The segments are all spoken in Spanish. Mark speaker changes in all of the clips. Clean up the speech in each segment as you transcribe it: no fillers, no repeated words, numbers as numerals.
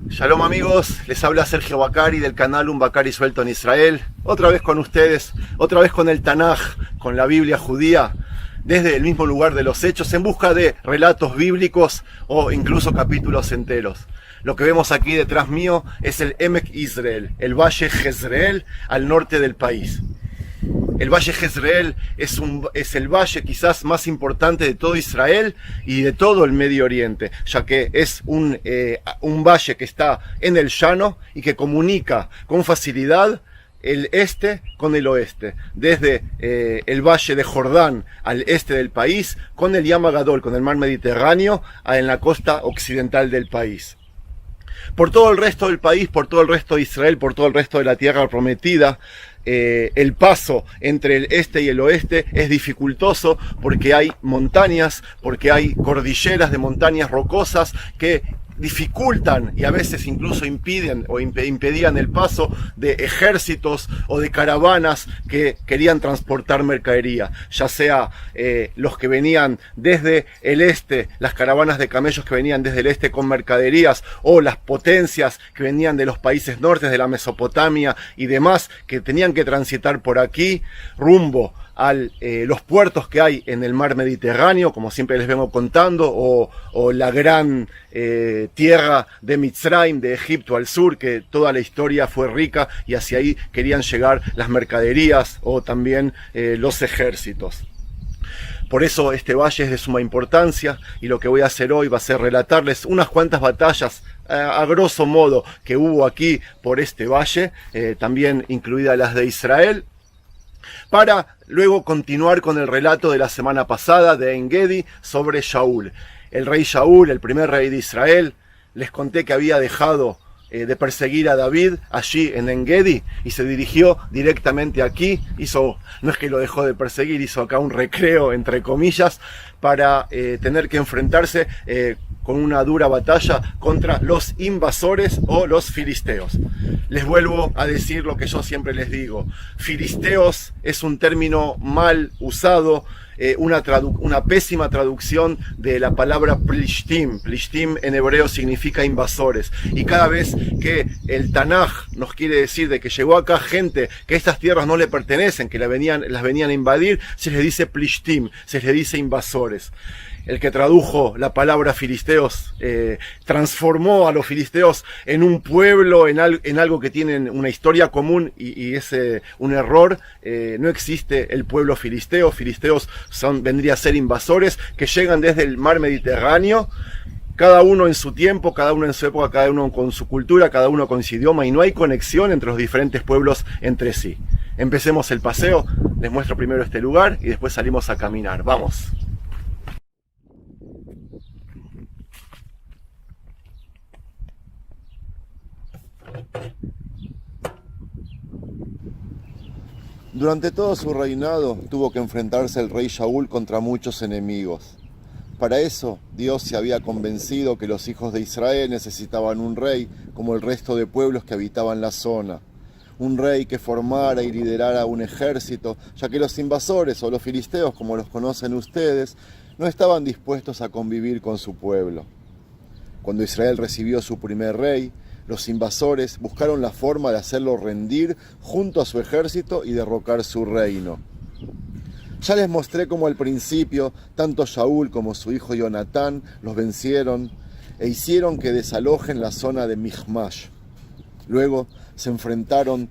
Speaker 1: Shalom amigos, les habla Sergio Bacari del canal Un Bacari Suelto en Israel. Otra vez con ustedes, otra vez con el Tanaj, con la Biblia judía, desde el mismo lugar de los hechos, en busca de relatos bíblicos o incluso capítulos enteros. Lo que vemos aquí detrás mío es el Emek Israel, el Valle Jezreel al norte del país. El Valle Jezreel es el valle quizás más importante de todo Israel y de todo el Medio Oriente, ya que es un valle que está en el llano y que comunica con facilidad el este con el oeste, desde el valle de Jordán al este del país, con el Yam Gadol, con el mar Mediterráneo, en la costa occidental del país. Por todo el resto del país, por todo el resto de Israel, por todo el resto de la tierra prometida, el paso entre el este y el oeste es dificultoso porque hay montañas, porque hay cordilleras de montañas rocosas que dificultan y a veces incluso impiden o impedían el paso de ejércitos o de caravanas que querían transportar mercadería, ya sea los que venían desde el este, las caravanas de camellos que venían desde el este con mercaderías, o las potencias que venían de los países nortes, de la Mesopotamia y demás, que tenían que transitar por aquí rumbo a los puertos que hay en el mar Mediterráneo, como siempre les vengo contando, o la gran tierra de Mitzrayim, de Egipto al sur, que toda la historia fue rica y hacia ahí querían llegar las mercaderías o también los ejércitos. Por eso este valle es de suma importancia, y lo que voy a hacer hoy va a ser relatarles unas cuantas batallas a grosso modo que hubo aquí por este valle, también incluidas las de Israel, para luego continuar con el relato de la semana pasada de En-Gedi sobre Shaul. El rey Shaul, el primer rey de Israel, les conté que había dejado de perseguir a David allí en En-Gedi y se dirigió directamente aquí. No es que lo dejó de perseguir, hizo acá un recreo entre comillas para tener que enfrentarse con una dura batalla contra los invasores o los filisteos. Les vuelvo a decir lo que yo siempre les digo: filisteos es un término mal usado, una pésima traducción de la palabra plishtim. Plishtim en hebreo significa invasores, y cada vez que el Tanaj nos quiere decir de que llegó acá gente que estas tierras no le pertenecen, que las venían a invadir, se les dice plishtim, se les dice invasores. El que tradujo la palabra filisteos transformó a los filisteos en un pueblo, en algo que tienen una historia común, y es un error. No existe el pueblo filisteo. Filisteos vendría a ser invasores que llegan desde el mar Mediterráneo, cada uno en su tiempo, cada uno en su época, cada uno con su cultura, cada uno con su idioma, y no hay conexión entre los diferentes pueblos entre sí. Empecemos el paseo. Les muestro primero este lugar y después salimos a caminar. Vamos. Durante todo su reinado tuvo que enfrentarse el rey Shaul contra muchos enemigos. Para eso, Dios se había convencido que los hijos de Israel necesitaban un rey como el resto de pueblos que habitaban la zona. Un rey que formara y liderara un ejército, ya que los invasores o los filisteos, como los conocen ustedes, no estaban dispuestos a convivir con su pueblo. Cuando Israel recibió su primer rey, los invasores buscaron la forma de hacerlo rendir junto a su ejército y derrocar su reino. Ya les mostré cómo al principio tanto Shaul como su hijo Jonatán los vencieron e hicieron que desalojen la zona de Michmash. Luego se enfrentaron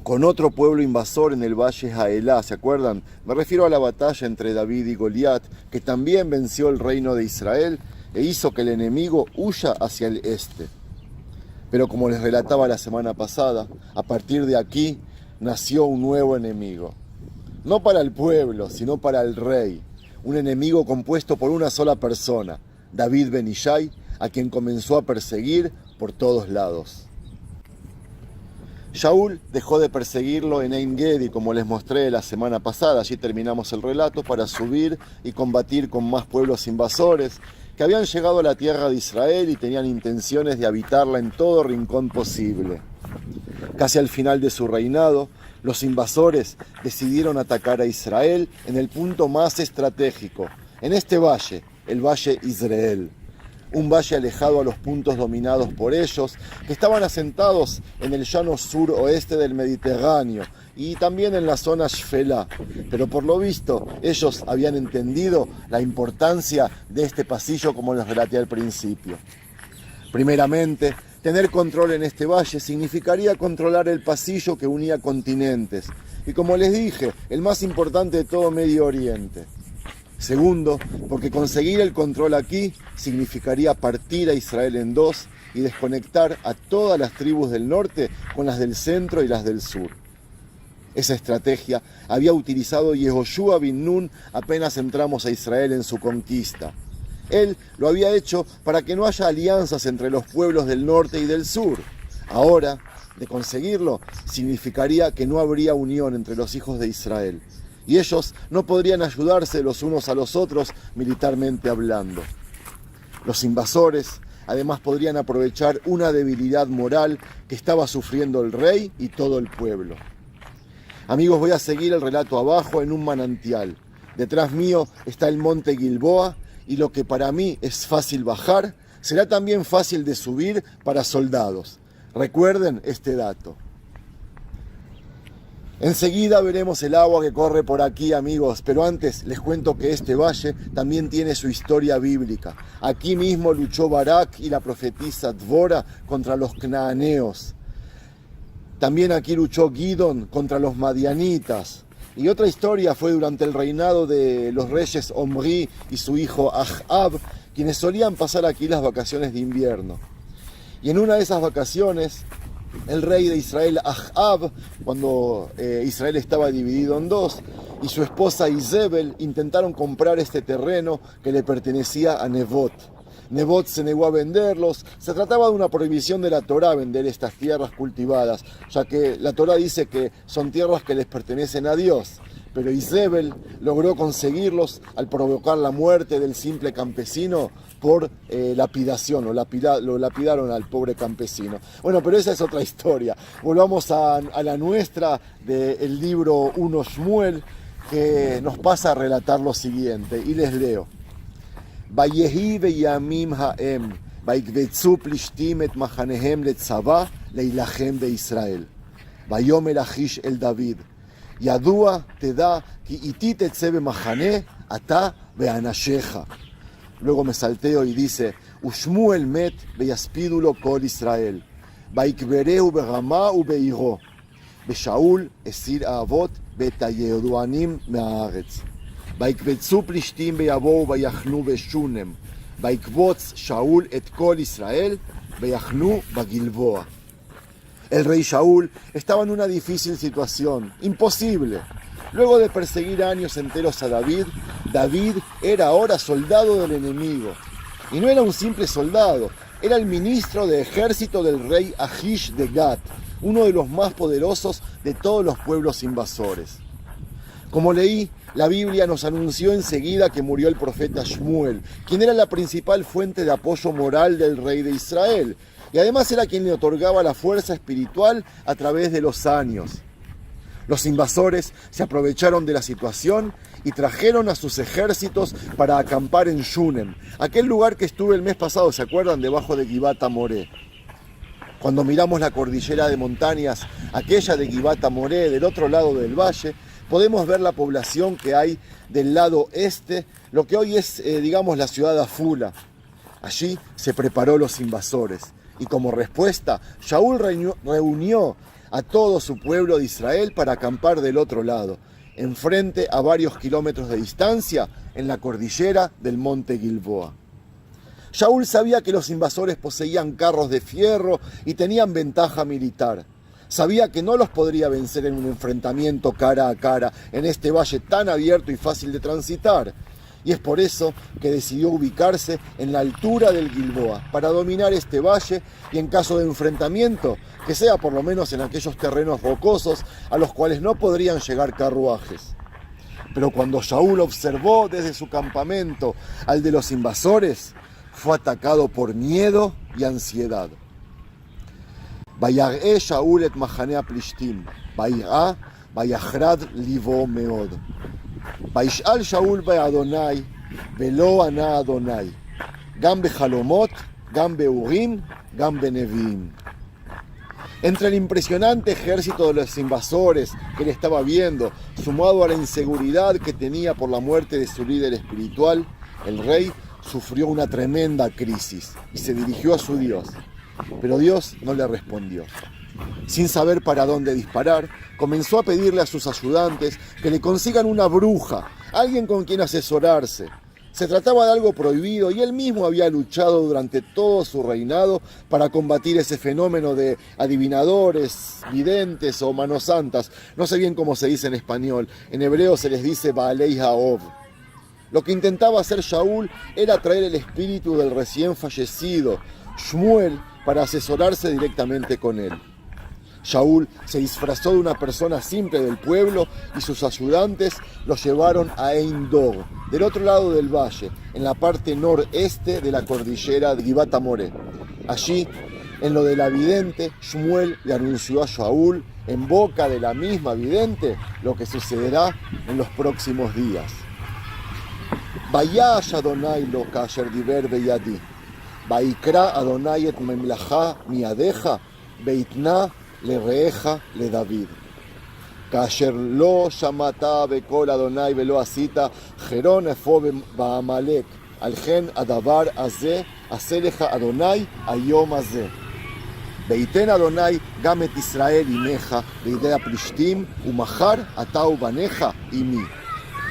Speaker 1: con otro pueblo invasor en el valle Haelá, ¿se acuerdan? Me refiero a la batalla entre David y Goliat, que también venció el reino de Israel e hizo que el enemigo huya hacia el este. Pero como les relataba la semana pasada, a partir de aquí nació un nuevo enemigo. No para el pueblo, sino para el rey. Un enemigo compuesto por una sola persona, David ben Ishai, a quien comenzó a perseguir por todos lados. Shaul dejó de perseguirlo en En-Gedi, como les mostré la semana pasada. Allí terminamos el relato para subir y combatir con más pueblos invasores que habían llegado a la tierra de Israel y tenían intenciones de habitarla en todo rincón posible. Casi al final de su reinado, los invasores decidieron atacar a Israel en el punto más estratégico, en este valle, el Valle Israel. un valle alejado a los puntos dominados por ellos, que estaban asentados en el llano suroeste del Mediterráneo y también en la zona Shfela. Pero por lo visto, ellos habían entendido la importancia de este pasillo como les relaté al principio. Primeramente, tener control en este valle significaría controlar el pasillo que unía continentes. Y como les dije, el más importante de todo Medio Oriente. Segundo, porque conseguir el control aquí significaría partir a Israel en dos y desconectar a todas las tribus del norte con las del centro y las del sur. Esa estrategia había utilizado Yehoshua bin Nun apenas entramos a Israel en su conquista. Él lo había hecho para que no haya alianzas entre los pueblos del norte y del sur. Ahora, de conseguirlo, significaría que no habría unión entre los hijos de Israel. Y ellos no podrían ayudarse los unos a los otros militarmente hablando. Los invasores, además, podrían aprovechar una debilidad moral que estaba sufriendo el rey y todo el pueblo. Amigos, voy a seguir el relato abajo en un manantial. Detrás mío está el monte Gilboa y lo que para mí es fácil bajar, será también fácil de subir para soldados. Recuerden este dato. Enseguida veremos el agua que corre por aquí, amigos, pero antes les cuento que este valle también tiene su historia bíblica. Aquí mismo luchó Barak y la profetisa Dvora contra los cananeos. También aquí luchó Gidón contra los madianitas. Y otra historia fue durante el reinado de los reyes Omri y su hijo Ahab, quienes solían pasar aquí las vacaciones de invierno. Y en una de esas vacaciones, el rey de Israel, Ahab, cuando Israel estaba dividido en dos, y su esposa Izebel intentaron comprar este terreno que le pertenecía a Nebot. Nebot se negó a venderlos. Se trataba de una prohibición de la Torá vender estas tierras cultivadas, ya que la Torá dice que son tierras que les pertenecen a Dios. Pero Izebel logró conseguirlos al provocar la muerte del simple campesino por lapidación, lo lapidaron al pobre campesino. Bueno, pero esa es otra historia. Volvamos a la nuestra del libro 1 Shmuel, que nos pasa a relatar lo siguiente, y les leo. Vayehi veyamim haem, vayikvetzu plishtim et machanehem letzava leilachem beIsrael. Vayomer Achish el David. Yadua teda ki iti tetze bemachane ata beanasheja. Luego me salteo y dice, Ushmuel met veyaspidulo kol Israel. Vayikbereu berama u beiro. Beshaul esir avot betayeduanim me'aretz. ויקבצו פלישתים ויבואו ויחנו בשונם, ויקבוץ שאול את כל ישראל ויחנו בגלבוע. El rey Shaul estaba en una difícil situación, imposible. Luego de perseguir años enteros a David, David era ahora soldado del enemigo. Y no era un simple soldado, era el ministro de ejército del rey Achish de Gat, uno de los más poderosos de todos los pueblos invasores. Como leí, la Biblia nos anunció enseguida que murió el profeta Shmuel, quien era la principal fuente de apoyo moral del rey de Israel, y además era quien le otorgaba la fuerza espiritual a través de los años. Los invasores se aprovecharon de la situación y trajeron a sus ejércitos para acampar en Shunem, aquel lugar que estuve el mes pasado, ¿se acuerdan? Debajo de Givat Amoré. Cuando miramos la cordillera de montañas, aquella de Givat Amoré, del otro lado del valle, podemos ver la población que hay del lado este, lo que hoy es, digamos, la ciudad de Afula. Allí se preparó los invasores. Y como respuesta, Shaul reunió a todo su pueblo de Israel para acampar del otro lado, enfrente a varios kilómetros de distancia, en la cordillera del monte Gilboa. Shaul sabía que los invasores poseían carros de fierro y tenían ventaja militar. Sabía que no los podría vencer en un enfrentamiento cara a cara en este valle tan abierto y fácil de transitar. Y es por eso que decidió ubicarse en la altura del Gilboa, para dominar este valle y en caso de enfrentamiento, que sea por lo menos en aquellos terrenos rocosos a los cuales no podrían llegar carruajes. Pero cuando Shaul observó desde su campamento al de los invasores, fue atacado por miedo y ansiedad. ויראה שאול את מחנה הפלישתים, ויראה, ויחרד ליבו מאוד. וישאל שאול באדוני, ולא ענה אדוני. Gambe Jalomot, Gambe Urim, Gambe Neviim. Entre el impresionante ejército de los invasores que él estaba viendo, sumado a la inseguridad que tenía por la muerte de su líder espiritual, el rey sufrió una tremenda crisis y se dirigió a su Dios. Pero Dios no le respondió. Sin saber para dónde disparar, comenzó a pedirle a sus ayudantes que le consigan una bruja, alguien con quien asesorarse. Se trataba de algo prohibido y él mismo había luchado durante todo su reinado para combatir ese fenómeno de adivinadores, videntes o manos santas. No sé bien cómo se dice en español. En hebreo se les dice Baalei Haov. Lo que intentaba hacer Shaul era traer el espíritu del recién fallecido Shmuel para asesorarse directamente con él. Shaul se disfrazó de una persona simple del pueblo y sus ayudantes lo llevaron a Ein Dor, del otro lado del valle, en la parte noreste de la cordillera de Givat Amoré. Allí, en lo de la vidente, Shmuel le anunció a Shaul, en boca de la misma vidente, lo que sucederá en los próximos días. Vayash Adonai lo kasher diber beyadi, vaikra Adonai et memlacha miadeja, beitna le reeja le David. Kasher lo shamata bekol Adonai velo asita Jeron efo ba'amalek al gen adavar azeh aseleja Adonai ayom azeh. Beiten Adonai gam et Israel imeja beidei הפלישתים ומחר אתה ובניך עמי.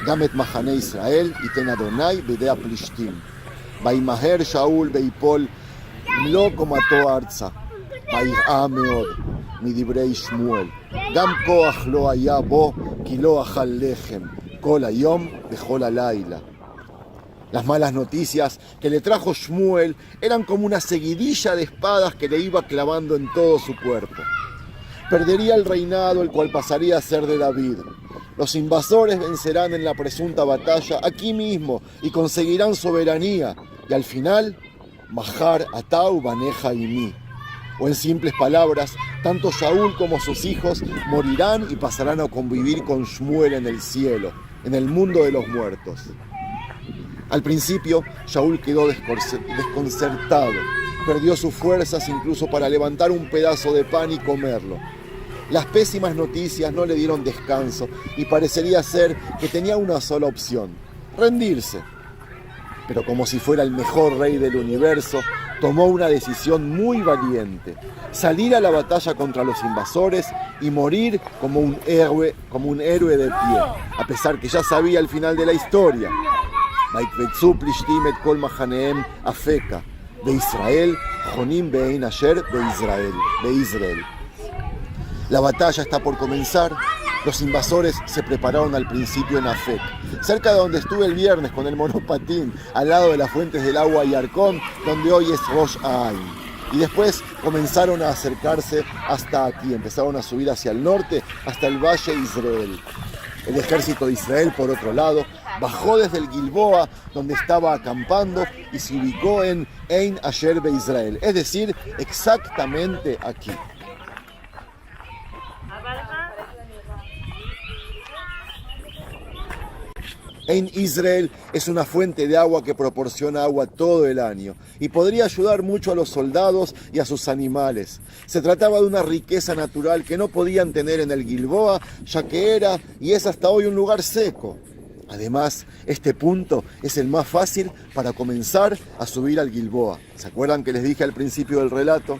Speaker 1: גם את מחנה ישראל ייתן אדוני בידי הפלישתים. וימהר שאול ויפול מלוא קומתו ארצה. ויראה מאוד מדברי שמואל. גם כוח לא היה בו כי לא אכל לחם כל היום וכל הלילה. Las malas noticias que le trajo Shmuel eran como una seguidilla de espadas que le iba clavando en todo su cuerpo. Perdería el reinado, el cual pasaría a ser de David. Los invasores vencerán en la presunta batalla aquí mismo y conseguirán soberanía. Y al final, Mahar, Atau, Baneja y mí. O en simples palabras, tanto Shaul como sus hijos morirán y pasarán a convivir con Shmuel en el cielo, en el mundo de los muertos. Al principio, Shaul quedó desconcertado. Perdió sus fuerzas incluso para levantar un pedazo de pan y comerlo. Las pésimas noticias no le dieron descanso y parecería ser que tenía una sola opción: rendirse. Pero como si fuera el mejor rey del universo, tomó una decisión muy valiente: salir a la batalla contra los invasores y morir como un héroe de pie, a pesar que ya sabía el final de la historia. ויקבצו פלישתים את כל מחניהם אפקה, וישראל חונים בעין אשר ביזרעאל. La batalla está por comenzar. Los invasores se prepararon al principio en Afek, cerca de donde estuve el viernes con el monopatín, al lado de las fuentes del agua Yarkon, donde hoy es Rosh Ha'ain. Y después comenzaron a acercarse hasta aquí, empezaron a subir hacia el norte, hasta el valle Israel. El ejército de Israel, por otro lado, bajó desde el Gilboa, donde estaba acampando, y se ubicó en Ein Asher Be'Israel, es decir, exactamente aquí. Ein Israel es una fuente de agua que proporciona agua todo el año y podría ayudar mucho a los soldados y a sus animales. Se trataba de una riqueza natural que no podían tener en el Gilboa, ya que era y es hasta hoy un lugar seco. Además, este punto es el más fácil para comenzar a subir al Gilboa. ¿Se acuerdan que les dije al principio del relato?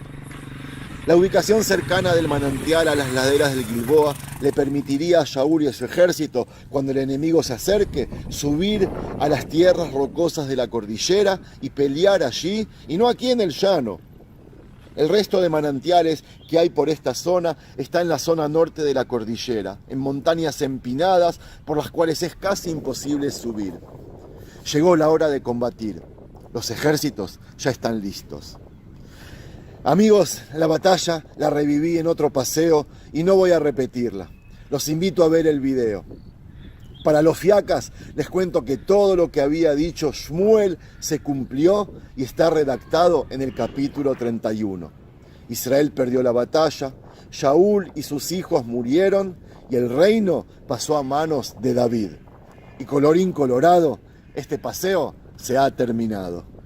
Speaker 1: La ubicación cercana del manantial a las laderas del Gilboa le permitiría a Shaul y a su ejército, cuando el enemigo se acerque, subir a las tierras rocosas de la cordillera y pelear allí, y no aquí en el llano. El resto de manantiales que hay por esta zona está en la zona norte de la cordillera, en montañas empinadas por las cuales es casi imposible subir. Llegó la hora de combatir. Los ejércitos ya están listos. Amigos, la batalla la reviví en otro paseo y no voy a repetirla. Los invito a ver el video. Para los fiacas les cuento que todo lo que había dicho Shmuel se cumplió y está redactado en el capítulo 31. Israel perdió la batalla, Shaul y sus hijos murieron y el reino pasó a manos de David. Y colorín colorado, este paseo se ha terminado.